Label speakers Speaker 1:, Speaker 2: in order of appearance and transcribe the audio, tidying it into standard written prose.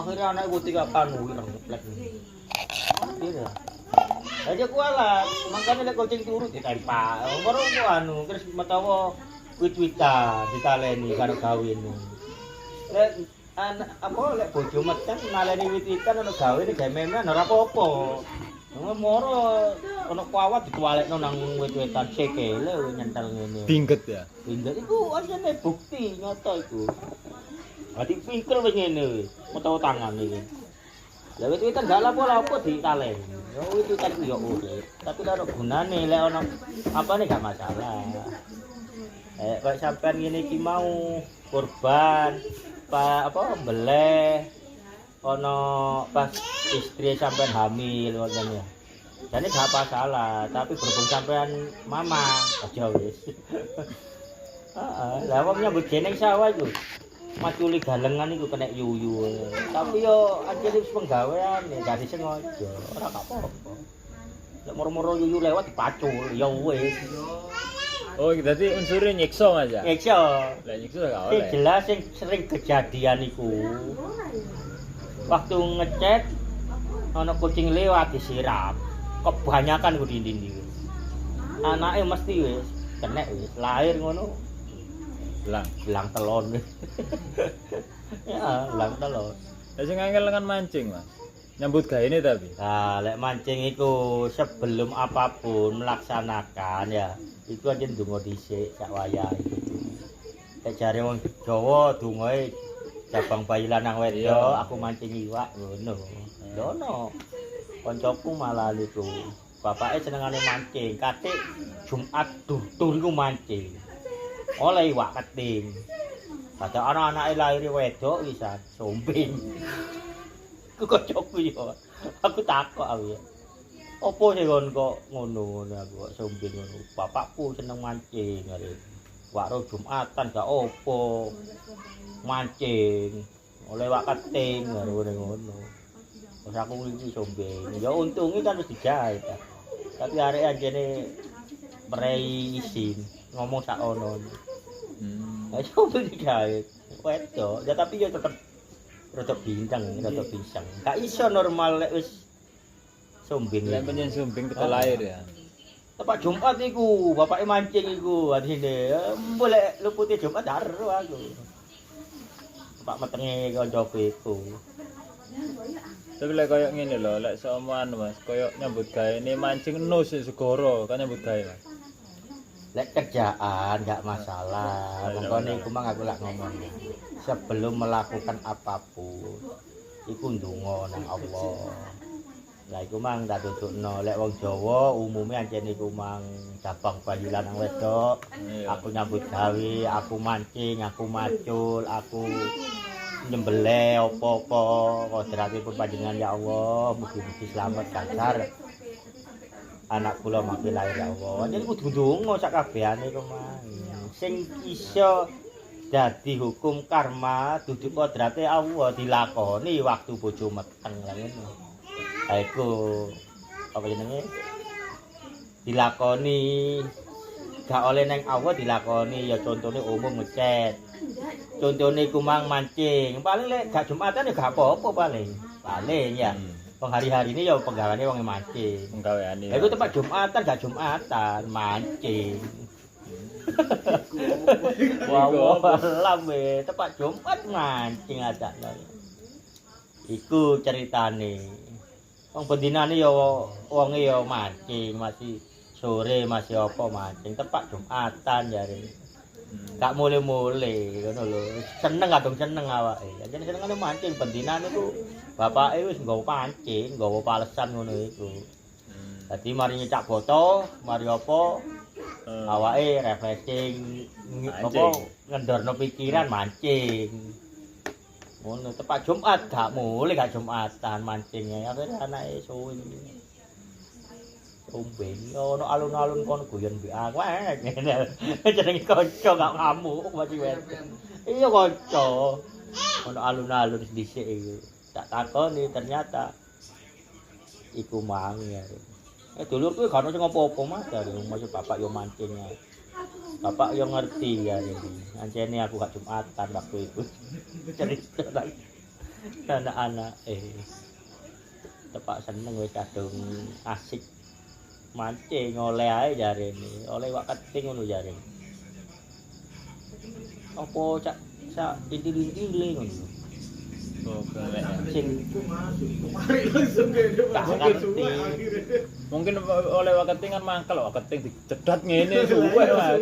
Speaker 1: Akhirnya anak gue 3 kanu ireng jeplek. Iya. Aja kualat, makanya lek kucing turut ditempa. Baru ku anu terus metawa wit-witan ditaleni karo gawene. Lek apa lek bojo meten naleni wit-witan ono gawene gawe memen ora apa-apa. Moro ono kuawat ditualekno nang wit-witan sekele nyentel ngene.
Speaker 2: Bingget ya.
Speaker 1: Bingget iku asline bukti nyata iku. Ati pikir wis ngene wis, metawa tangane iki. Lah wit-witan gak lapo-lapo ditaleni. Yo wit-witan ku yo urip, tapi ora gunane lek ono apane gak masalah. Kok sampean ngene iki mau kurban apa beleh ono pas istri sampean hamil ngoten ya. Jane gak masalah, tapi berhubung sampean mama aja wis. Heeh, lah wong nyambut jeneng sawah iku. Maculi galengan iku kena yuyu. Tapi yo anjene wis penggawean gak disengaja, ora apa-apa. Lek moro-moro yuyu lewat dipacul, ya wis.
Speaker 2: Oh, dadi unsure nyiksa Mas ya.
Speaker 1: Nyiksa.
Speaker 2: Lah nyiksa gak oleh.
Speaker 1: Jelas sing sering kejadian iku. Waktu ngecek ana kucing lewat disiram. Kebanyakan ku dindi wis. Anake mesti wis kena wis lahir ngono. Belang telon. Ya, belang telon.
Speaker 2: Lah sing angel dengan mancing, Mas. Nyambut gaene tapi.
Speaker 1: Nah, lek mancing iku sebelum apapun melaksanakan ya, itu aja ndonga dhisik sak wayah iku. Lek jare wong Jawa dongae cabang bayi lanang wedok, aku mancing iwak ngono. Dono. Koncoku malah iku. Bapake senengane mancing, katik Jumat tur iku mancing. Oleh iwak keting. Padha ana anake lair wedok wisan sombing. Ku kocokku yo. Aku takok aku ya. Opo sing kok ngono aku kok sombing ngono. Bapakku seneng mancing arep. Wak Jumatan gak opo. Mancing. Oleh wak keting ngono. Terus aku iki sombing. Ya untunge kan wis dijahit. Tapi arek anjene prei isin ngomong sak ono. Ayo dijahit. Wedok. Ya tapi ya tetep rada bintang, rada pisang. Gak iso normal lek wis sombing.
Speaker 2: Lek penyen sombing teko lahir ya.
Speaker 1: Tepak Jumat iku, bapake mancing iku adine. Boleh lupute Jumat karo aku. Tepak metenge kancaku iku.
Speaker 2: Tapi lek koyo ngene lho, lek seomoan Mas, koyo nyambut gaene mancing nus segoro kan nyambut gawe Mas.
Speaker 1: Lek kerjaan gak masalah. Mongkone iku mang aku lak ngomong. Sebelum melakukan apapun iku ndonga nang Allah. Lah iku mang tak tutukno lek wong Jawa umume ancen iku mang cabang bayi lanang wedok. Aku nyambut gawe, aku mancing, aku macul, aku nyembelih apa-apa kodratipun panjenengan ya Allah, mugi-mugi selamat kasar. Anak kula makin lahir ya Allah. Ancen kudu ndonga sak kabehane iku mang. Sing iso dadi hukum karma duduk kodrate Allah dilakoni waktu bojo meteng lha ngono. Ha iku apa jenenge? Dilakoni gak oleh neng Allah dilakoni ya contone umum ngecet. Contone iku mang mancing. Paling lek gak Jumatan ya gak apa-apa paling. Paling ya. Wong hari-hari ini ya penggaweane wong mancing.
Speaker 2: Penggaweane.
Speaker 1: Lha iku tempat Jumatan gak Jumatan mancing. Wow, alam tepat Jumat mancing ada. Iku ceritane. Wong bendinane ya wonge ya mancing, masih sore masih apa mancing, tepak Jumatan jare. Gak mule-mule ngono lho. Seneng kadung seneng awake. Jan senengane mancing bendinane ku bapake wis nggawa pancing, nggawa palesan ngono iku. Dadi mari nyecak boto, mari apa awake refreshing apa ngendorno pikiran mancing. Ngono tepak Jumat gak mulih gak Jumatan mancingnya akhire anake suwi. Sombing ono alun-alun kono guyon mbek aku ngene. Jenenge kanca gak ngamuk mati wet. Iya kanca. Ono alun-alun dhisik iku. Tak takoni ternyata iku mang ya. Dulur kuwi gak ono sing apa-apa Mas, dari masuk bapak yo mancing. Bapak yo ngerti ya ini. Ancene aku gak Jumatan waktu itu. Cerita lagi. anak-anak tepak seneng wis kadung asik mancing oleh ae jarene oleh wak keting ngono jarene apa cak intil-intil ngono
Speaker 2: Oh, kelek.
Speaker 1: sing
Speaker 3: Mari langsung ke
Speaker 1: Tak ngerti.
Speaker 2: Mungkin oleh waketing kan mangkel waketing dicedat ngene suwe lah.